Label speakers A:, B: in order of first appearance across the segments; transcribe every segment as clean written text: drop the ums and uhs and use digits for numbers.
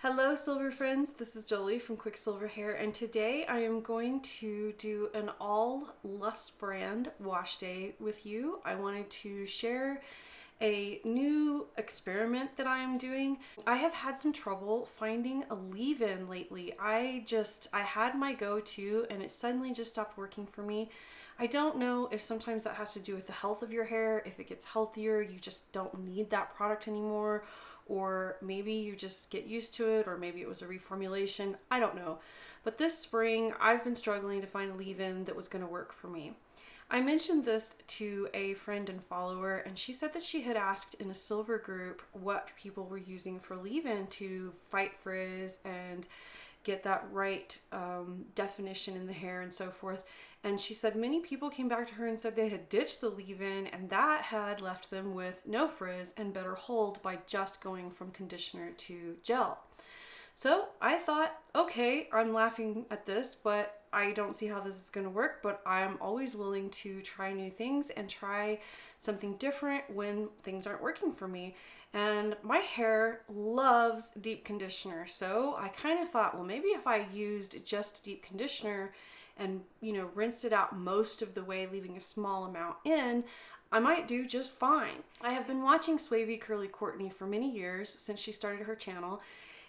A: Hello silver friends, this is Joli from QuickSilverHair, and today I am going to do an all LUS brand wash day with you. I wanted to share a new experiment that I am doing. I have had some trouble finding a leave-in lately. I had my go-to and it suddenly just stopped working for me. I don't know if sometimes that has to do with the health of your hair. If it gets healthier, you just don't need that product anymore. Or maybe you just get used to it, or maybe it was a reformulation. I don't know. But this spring, I've been struggling to find a leave-in that was going to work for me. I mentioned this to a friend and follower, and she said that she had asked in a silver group what people were using for leave-in to fight frizz and get that right definition in the hair and so forth. And she said many people came back to her and said they had ditched the leave-in and that had left them with no frizz and better hold by just going from conditioner to gel. So I thought, okay, I'm laughing at this, but I don't see how this is going to work, but I'm always willing to try new things and try something different when things aren't working for me. And my hair loves deep conditioner, so I kind of thought, well, maybe if I used just deep conditioner and, rinsed it out most of the way, leaving a small amount in, I might do just fine. I have been watching Swavy Courtney for many years since she started her channel,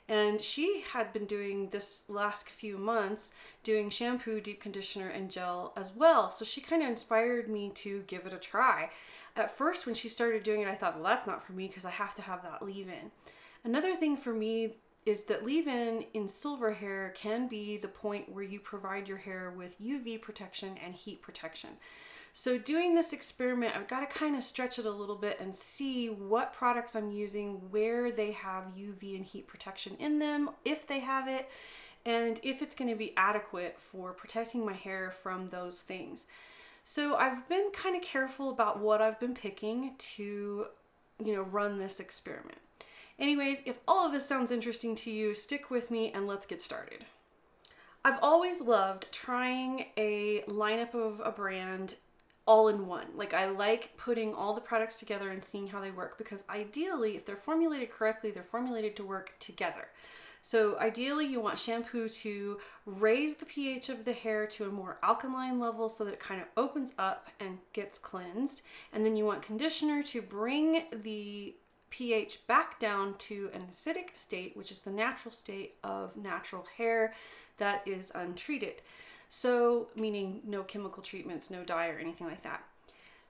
A: and she had been doing this last few months doing shampoo, deep conditioner, and gel as well. So she kind of inspired me to give it a try. At first, when she started doing it, I thought, well, that's not for me because I have to have that leave-in. Another thing for me is that leave-in silver hair can be the point where you provide your hair with UV protection and heat protection. So doing this experiment, I've got to kind of stretch it a little bit and see what products I'm using, where they have UV and heat protection in them, if they have it, and if it's going to be adequate for protecting my hair from those things. So I've been kind of careful about what I've been picking to, run this experiment. Anyways, if all of this sounds interesting to you, stick with me and let's get started. I've always loved trying a lineup of a brand all in one. Like, I like putting all the products together and seeing how they work, because ideally, if they're formulated correctly, they're formulated to work together. So ideally, you want shampoo to raise the pH of the hair to a more alkaline level so that it kind of opens up and gets cleansed. And then you want conditioner to bring the pH back down to an acidic state, which is the natural state of natural hair that is untreated. So, meaning no chemical treatments, no dye or anything like that.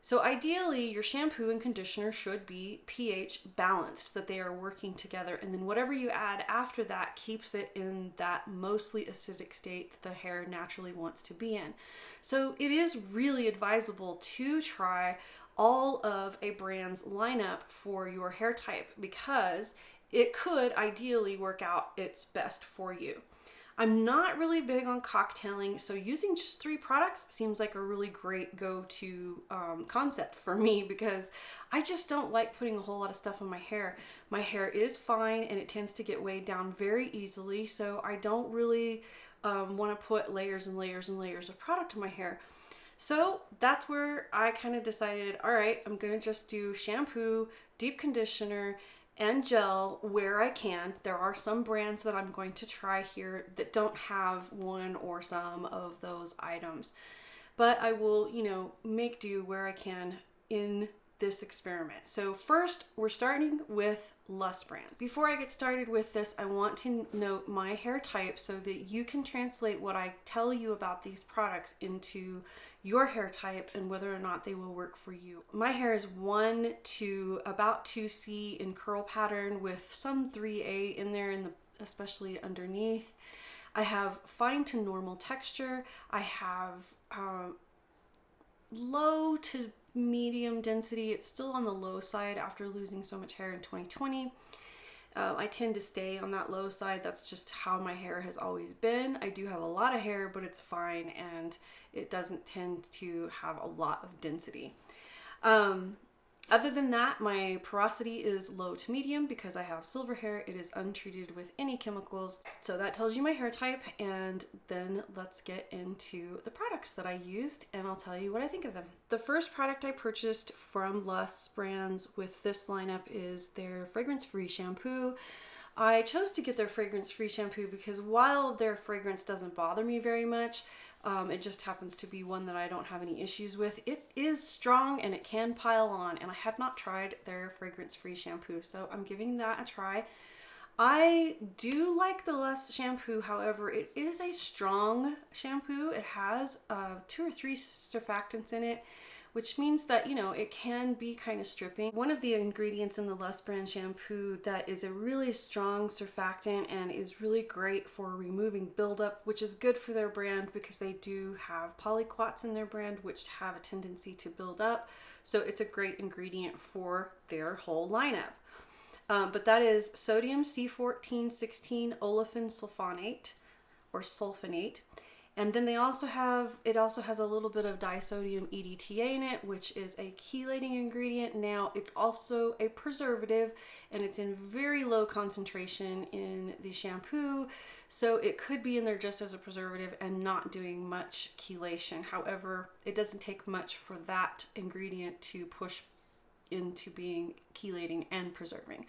A: So ideally, your shampoo and conditioner should be pH balanced, that they are working together, and then whatever you add after that keeps it in that mostly acidic state that the hair naturally wants to be in. So it is really advisable to try all of a brand's lineup for your hair type, because it could ideally work out its best for you. I'm not really big on cocktailing, so using just 3 products seems like a really great go-to concept for me, because I just don't like putting a whole lot of stuff on my hair. My hair is fine and it tends to get weighed down very easily, so I don't really want to put layers and layers and layers of product on my hair. So that's where I kind of decided, all right, I'm going to just do shampoo, deep conditioner, and gel where I can. There are some brands that I'm going to try here that don't have one or some of those items, but I will, make do where I can in this experiment. So first, we're starting with LUS Brands. Before I get started with this, I want to note my hair type so that you can translate what I tell you about these products into your hair type and whether or not they will work for you. My hair is 1 to about 2C in curl pattern with some 3A in there, especially underneath. I have fine to normal texture. I have low to medium density. It's still on the low side after losing so much hair in 2020. I tend to stay on that low side. That's just how my hair has always been. I do have a lot of hair, but it's fine and it doesn't tend to have a lot of density. Other than that, my porosity is low to medium because I have silver hair. It is untreated with any chemicals. So that tells you my hair type, and then let's get into the products that I used and I'll tell you what I think of them. The first product I purchased from LUS Brands with this lineup is their fragrance-free shampoo. I chose to get their fragrance-free shampoo because while their fragrance doesn't bother me very much, it just happens to be one that I don't have any issues with. It is strong and it can pile on, and I had not tried their fragrance-free shampoo, so I'm giving that a try. I do like the LUS shampoo, however, it is a strong shampoo. It has 2 or 3 surfactants in it, which means that, you know, it can be kind of stripping. One of the ingredients in the LUS brand shampoo that is a really strong surfactant and is really great for removing buildup, which is good for their brand because they do have polyquats in their brand, which have a tendency to build up. So it's a great ingredient for their whole lineup. But that is sodium C1416 olefin sulfonate or sulfonate. And then it also has a little bit of disodium EDTA in it, which is a chelating ingredient. Now, it's also a preservative, and it's in very low concentration in the shampoo, so it could be in there just as a preservative and not doing much chelation. However, it doesn't take much for that ingredient to push into being chelating and preserving.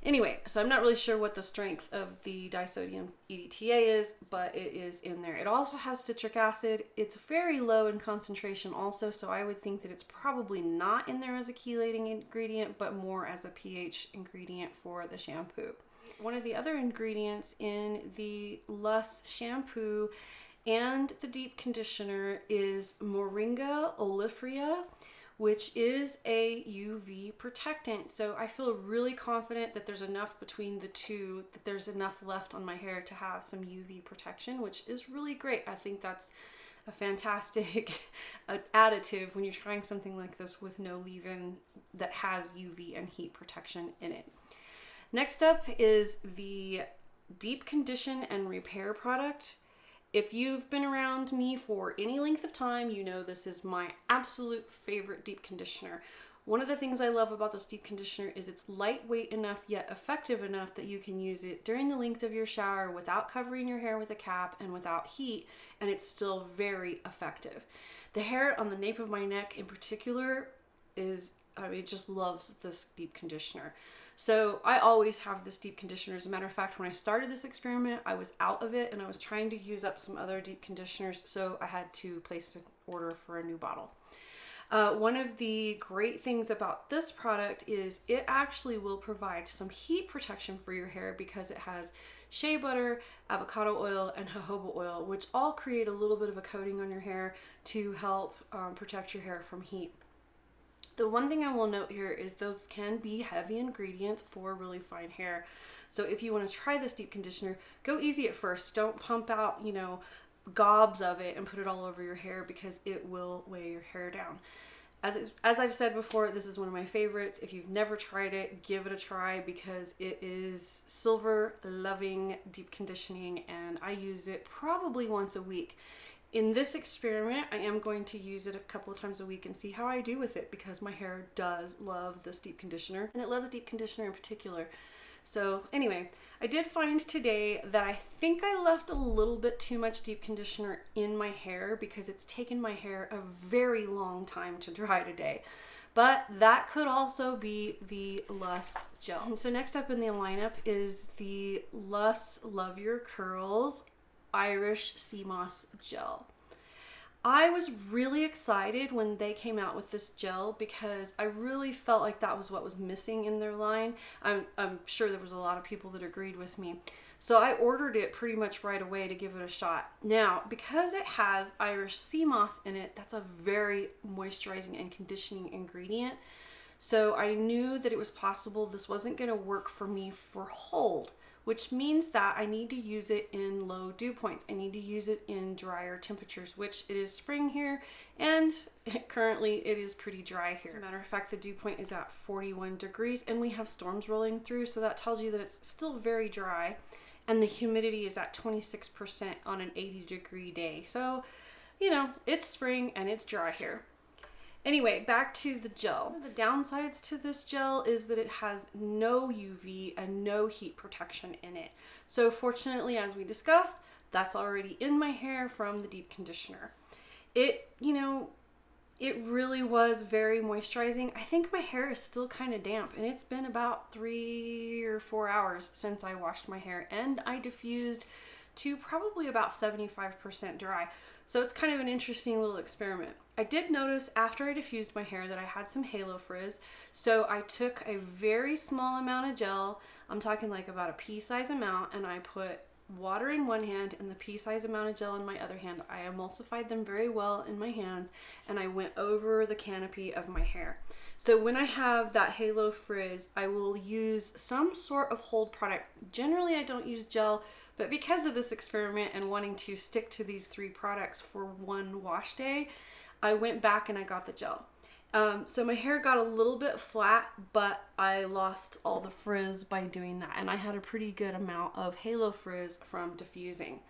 A: Anyway, so I'm not really sure what the strength of the disodium EDTA is, but it is in there. It also has citric acid. It's very low in concentration also, so I would think that it's probably not in there as a chelating ingredient, but more as a pH ingredient for the shampoo. One of the other ingredients in the LUS shampoo and the deep conditioner is Moringa oleifera, which is a UV protectant. So I feel really confident that there's enough between the two, that there's enough left on my hair to have some UV protection, which is really great. I think that's a fantastic additive when you're trying something like this with no leave-in that has UV and heat protection in it. Next up is the Deep Condition and Repair product. If you've been around me for any length of time, you know this is my absolute favorite deep conditioner. One of the things I love about this deep conditioner is it's lightweight enough yet effective enough that you can use it during the length of your shower without covering your hair with a cap and without heat, and it's still very effective. The hair on the nape of my neck in particular it just loves this deep conditioner. So I always have this deep conditioner. As a matter of fact, when I started this experiment, I was out of it and I was trying to use up some other deep conditioners, so I had to place an order for a new bottle. One of the great things about this product is it actually will provide some heat protection for your hair because it has shea butter, avocado oil, and jojoba oil, which all create a little bit of a coating on your hair to help protect your hair from heat. The one thing I will note here is those can be heavy ingredients for really fine hair. So if you want to try this deep conditioner, go easy at first. Don't pump out, gobs of it and put it all over your hair because it will weigh your hair down. As I've said before, this is one of my favorites. If you've never tried it, give it a try because it is silver loving deep conditioning, and I use it probably once a week. In this experiment, I am going to use it a couple of times a week and see how I do with it because my hair does love this deep conditioner, and it loves deep conditioner in particular. So anyway, I did find today that I think I left a little bit too much deep conditioner in my hair because it's taken my hair a very long time to dry today. But that could also be the LUS gel. And so next up in the lineup is the LUS Love Your Curls Irish CMOS Gel. I was really excited when they came out with this gel because I really felt like that was what was missing in their line. I'm sure there was a lot of people that agreed with me. So I ordered it pretty much right away to give it a shot. Now, because it has Irish CMOS in it, that's a very moisturizing and conditioning ingredient. So I knew that it was possible this wasn't going to work for me for hold, which means that I need to use it in low dew points. I need to use it in drier temperatures, which it is spring here, and currently it is pretty dry here. As a matter of fact, the dew point is at 41 degrees, and we have storms rolling through, so that tells you that it's still very dry, and the humidity is at 26% on an 80-degree day. So, it's spring and it's dry here. Anyway, back to the gel. The downsides to this gel is that it has no UV and no heat protection in it. So fortunately, as we discussed, that's already in my hair from the deep conditioner. It really was very moisturizing. I think my hair is still kind of damp, and it's been about 3 or 4 hours since I washed my hair, and I diffused to probably about 75% dry. So it's kind of an interesting little experiment. I did notice after I diffused my hair that I had some halo frizz. So I took a very small amount of gel, I'm talking like about a pea-size amount, and I put water in one hand and the pea-size amount of gel in my other hand. I emulsified them very well in my hands, and I went over the canopy of my hair. So when I have that halo frizz, I will use some sort of hold product. Generally, I don't use gel, but because of this experiment and wanting to stick to these 3 products for one wash day, I went back and I got the gel. So my hair got a little bit flat, but I lost all the frizz by doing that, and I had a pretty good amount of halo frizz from diffusing.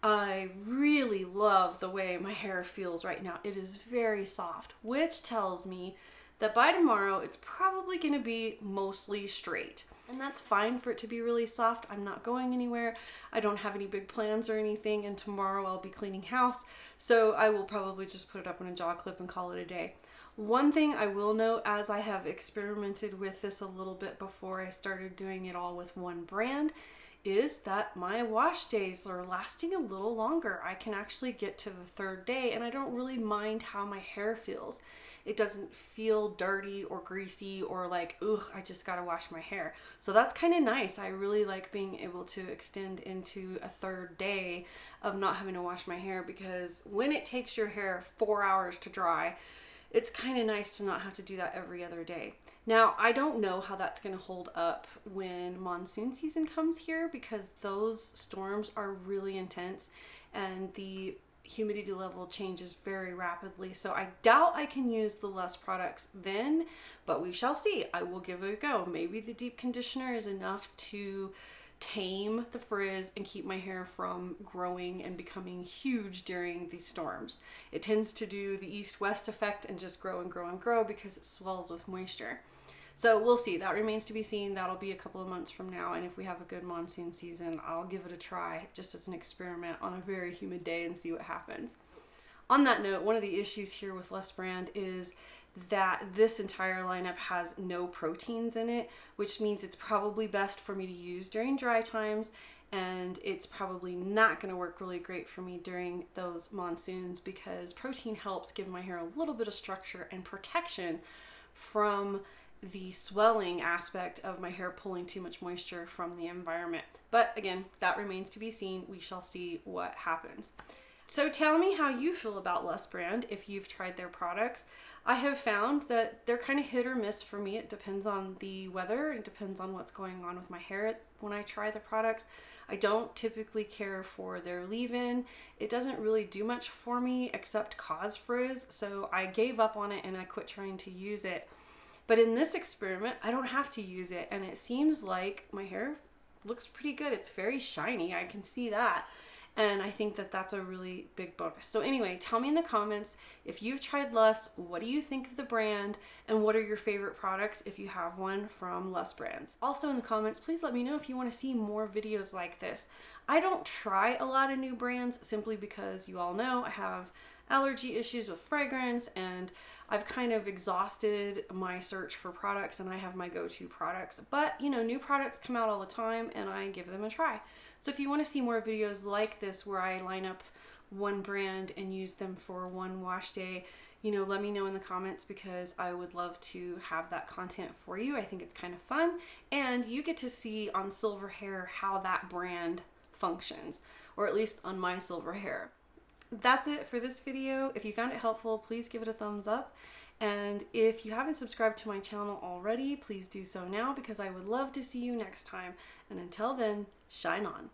A: I really love the way my hair feels right now. It is very soft, which tells me that by tomorrow it's probably going to be mostly straight. And that's fine for it to be really soft. I'm not going anywhere. I don't have any big plans or anything, and tomorrow I'll be cleaning house, so I will probably just put it up in a jaw clip and call it a day. One thing I will note, as I have experimented with this a little bit before I started doing it all with one brand, is that my wash days are lasting a little longer. I can actually get to the 3rd day, and I don't really mind how my hair feels. It doesn't feel dirty or greasy or like, ugh, I just gotta wash my hair. So that's kind of nice. I really like being able to extend into a 3rd day of not having to wash my hair, because when it takes your hair 4 hours to dry, it's kind of nice to not have to do that every other day. Now, I don't know how that's going to hold up when monsoon season comes here, because those storms are really intense and the humidity level changes very rapidly. So I doubt I can use the LUS products then, but we shall see. I will give it a go. Maybe the deep conditioner is enough to tame the frizz and keep my hair from growing and becoming huge during these storms. It tends to do the east-west effect and just grow and grow and grow because it swells with moisture. So we'll see. That remains to be seen. That'll be a couple of months from now, and if we have a good monsoon season, I'll give it a try just as an experiment on a very humid day and see what happens. On that note, one of the issues here with LUS Brand is that this entire lineup has no proteins in it, which means it's probably best for me to use during dry times, and it's probably not going to work really great for me during those monsoons, because protein helps give my hair a little bit of structure and protection from the swelling aspect of my hair pulling too much moisture from the environment. But again, that remains to be seen. We shall see what happens. So tell me how you feel about LUS Brand if you've tried their products. I have found that they're kind of hit or miss for me. It depends on the weather. It depends on what's going on with my hair when I try the products. I don't typically care for their leave-in. It doesn't really do much for me except cause frizz, so I gave up on it and I quit trying to use it. But in this experiment, I don't have to use it, and it seems like my hair looks pretty good. It's very shiny. I can see that. And I think that that's a really big bonus. So anyway, tell me in the comments if you've tried LUS, what do you think of the brand, and what are your favorite products if you have one from LUS Brands. Also in the comments, please let me know if you want to see more videos like this. I don't try a lot of new brands simply because you all know I have allergy issues with fragrance, and I've kind of exhausted my search for products, and I have my go-to products. But you know, new products come out all the time and I give them a try. So if you want to see more videos like this where I line up one brand and use them for one wash day, you know, let me know in the comments, because I would love to have that content for you. I think it's kind of fun, and you get to see on SilverHair how that brand functions, or at least on my SilverHair. That's it for this video. If you found it helpful, please give it a thumbs up. And if you haven't subscribed to my channel already, please do so now, because I would love to see you next time. And until then, shine on.